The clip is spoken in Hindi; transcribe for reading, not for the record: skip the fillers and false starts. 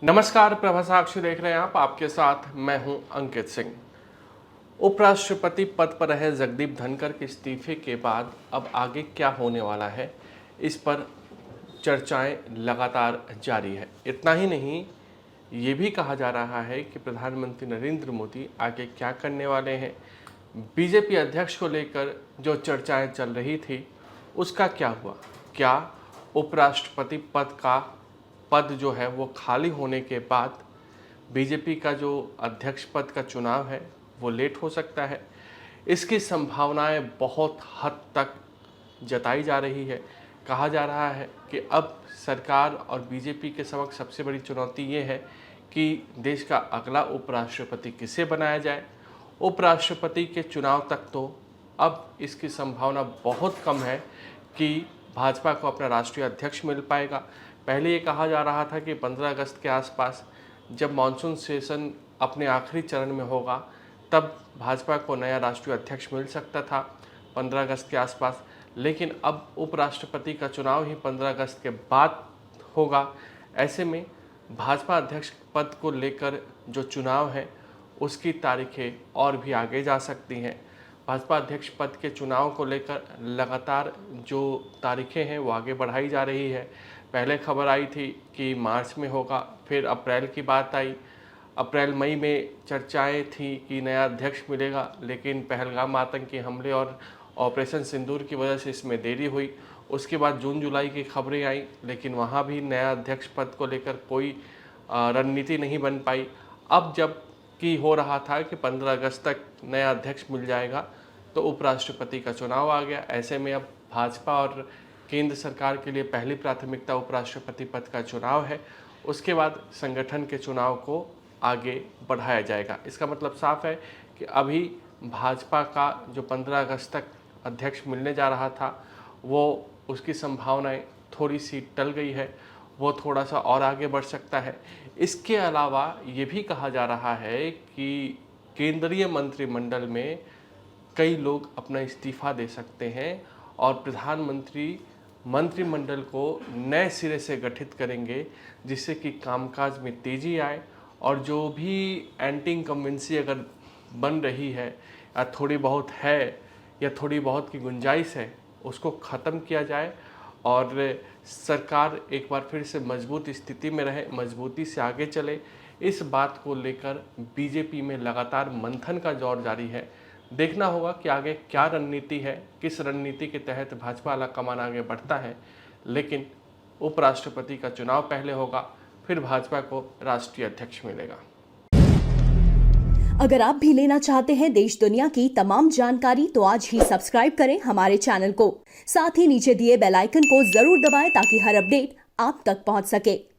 नमस्कार, प्रभा साक्षी देख रहे हैं आप। आपके साथ मैं हूं अंकित सिंह। उपराष्ट्रपति पद पर रहे जगदीप धनखड़ के इस्तीफे के बाद अब आगे क्या होने वाला है, इस पर चर्चाएं लगातार जारी है। इतना ही नहीं, ये भी कहा जा रहा है कि प्रधानमंत्री नरेंद्र मोदी आगे क्या करने वाले हैं। बीजेपी अध्यक्ष को लेकर जो चर्चाएं चल रही थी, उसका क्या हुआ? क्या उपराष्ट्रपति पद जो है वो खाली होने के बाद बीजेपी का जो अध्यक्ष पद का चुनाव है वो लेट हो सकता है? इसकी संभावनाएं बहुत हद तक जताई जा रही है। कहा जा रहा है कि अब सरकार और बीजेपी के समक्ष सबसे बड़ी चुनौती ये है कि देश का अगला उपराष्ट्रपति किसे बनाया जाए। उपराष्ट्रपति के चुनाव तक तो अब इसकी संभावना बहुत कम है कि भाजपा को अपना राष्ट्रीय अध्यक्ष मिल पाएगा। पहले ये कहा जा रहा था कि 15 अगस्त के आसपास, जब मानसून सेशन अपने आखिरी चरण में होगा, तब भाजपा को नया राष्ट्रीय अध्यक्ष मिल सकता था 15 अगस्त के आसपास। लेकिन अब उपराष्ट्रपति का चुनाव ही 15 अगस्त के बाद होगा। ऐसे में भाजपा अध्यक्ष पद को लेकर जो चुनाव है उसकी तारीखें और भी आगे जा सकती हैं। भाजपा अध्यक्ष पद के चुनाव को लेकर लगातार जो तारीखें हैं वो आगे बढ़ाई जा रही है। पहले खबर आई थी कि मार्च में होगा, फिर अप्रैल की बात आई। अप्रैल मई में चर्चाएं थी कि नया अध्यक्ष मिलेगा, लेकिन पहलगाम आतंकी हमले और ऑपरेशन सिंदूर की वजह से इसमें देरी हुई। उसके बाद जून जुलाई की खबरें आई, लेकिन वहाँ भी नया अध्यक्ष पद को लेकर कोई रणनीति नहीं बन पाई। अब जब कि हो रहा था कि 15 अगस्त तक नया अध्यक्ष मिल जाएगा, तो उपराष्ट्रपति का चुनाव आ गया। ऐसे में अब भाजपा और केंद्र सरकार के लिए पहली प्राथमिकता उपराष्ट्रपति पद का चुनाव है। उसके बाद संगठन के चुनाव को आगे बढ़ाया जाएगा। इसका मतलब साफ है कि अभी भाजपा का जो 15 अगस्त तक अध्यक्ष मिलने जा रहा था, वो उसकी संभावनाएं थोड़ी सी टल गई है, वो थोड़ा सा और आगे बढ़ सकता है। इसके अलावा ये भी कहा जा रहा है कि केंद्रीय मंत्रिमंडल में कई लोग अपना इस्तीफा दे सकते हैं और प्रधानमंत्री मंत्रिमंडल को नए सिरे से गठित करेंगे, जिससे कि कामकाज में तेज़ी आए और जो भी एंटी इनकम्बेंसी अगर बन रही है या थोड़ी बहुत है या थोड़ी बहुत की गुंजाइश है, उसको ख़त्म किया जाए और सरकार एक बार फिर से मजबूत स्थिति में रहे, मजबूती से आगे चले। इस बात को लेकर बीजेपी में लगातार मंथन का दौर जारी है। देखना होगा कि आगे क्या रणनीति है, किस रणनीति के तहत भाजपा आलाकमान आगे बढ़ता है। लेकिन उपराष्ट्रपति का चुनाव पहले होगा, फिर भाजपा को राष्ट्रीय अध्यक्ष मिलेगा। अगर आप भी लेना चाहते हैं देश दुनिया की तमाम जानकारी, तो आज ही सब्सक्राइब करें हमारे चैनल को। साथ ही नीचे दिए बेल आइकन को जरूर दबाएं ताकि हर अपडेट आप तक पहुंच सके।